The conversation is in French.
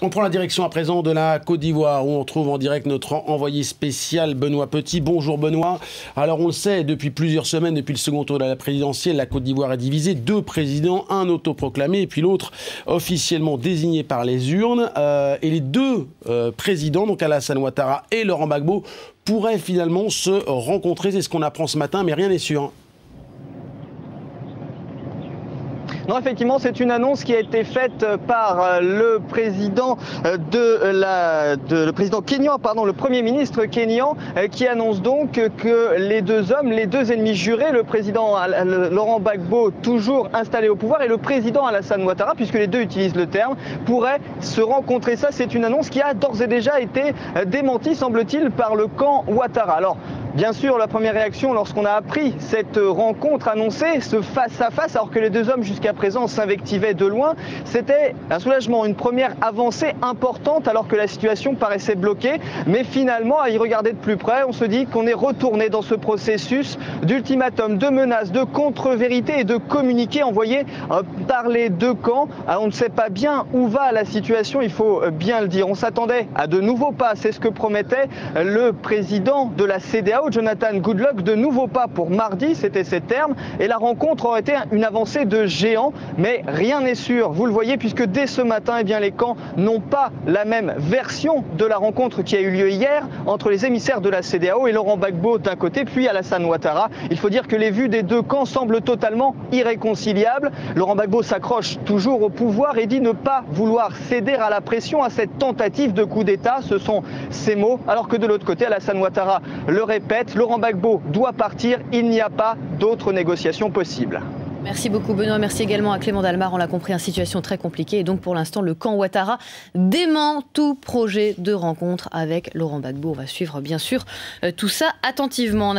On prend la direction à présent de la Côte d'Ivoire où on trouve en direct notre envoyé spécial Benoît Petit. Bonjour Benoît. Alors on le sait, depuis plusieurs semaines, depuis le second tour de la présidentielle, la Côte d'Ivoire est divisée. Deux présidents, un autoproclamé et puis l'autre officiellement désigné par les urnes. Et les deux présidents, donc Alassane Ouattara et Laurent Gbagbo, pourraient finalement se rencontrer. C'est ce qu'on apprend ce matin, mais rien n'est sûr. Non, effectivement, c'est une annonce qui a été faite par le président le président kényan, le Premier ministre kényan, qui annonce donc que les deux hommes, les deux ennemis jurés, le président Laurent Gbagbo, toujours installé au pouvoir, et le président Alassane Ouattara, puisque les deux utilisent le terme, pourraient se rencontrer. Ça, c'est une annonce qui a d'ores et déjà été démentie, semble-t-il, par le camp Ouattara. Alors, bien sûr, la première réaction lorsqu'on a appris cette rencontre annoncée, ce face-à-face, alors que les deux hommes jusqu'à présent s'invectivaient de loin, c'était un soulagement, une première avancée importante alors que la situation paraissait bloquée. Mais finalement, à y regarder de plus près, on se dit qu'on est retourné dans ce processus d'ultimatum, de menaces, de contre-vérité et de communiqués envoyés par les deux camps. Alors, on ne sait pas bien où va la situation, il faut bien le dire. On s'attendait à de nouveaux pas, c'est ce que promettait le président de la CEDEAO, Jonathan Goodluck, de nouveaux pas pour mardi, c'était ses termes, et la rencontre aurait été une avancée de géant, mais rien n'est sûr, vous le voyez, puisque dès ce matin, eh bien, les camps n'ont pas la même version de la rencontre qui a eu lieu hier entre les émissaires de la CEDEAO et Laurent Gbagbo d'un côté, puis Alassane Ouattara. Il faut dire que les vues des deux camps semblent totalement irréconciliables. Laurent Gbagbo s'accroche toujours au pouvoir et dit ne pas vouloir céder à la pression, à cette tentative de coup d'État, ce sont ses mots, alors que de l'autre côté, Alassane Ouattara le répète, Laurent Gbagbo doit partir, il n'y a pas d'autres négociations possibles. Merci beaucoup Benoît, merci également à Clément Dalmar. On l'a compris, une situation très compliquée et donc pour l'instant le camp Ouattara dément tout projet de rencontre avec Laurent Gbagbo. On va suivre bien sûr tout ça attentivement.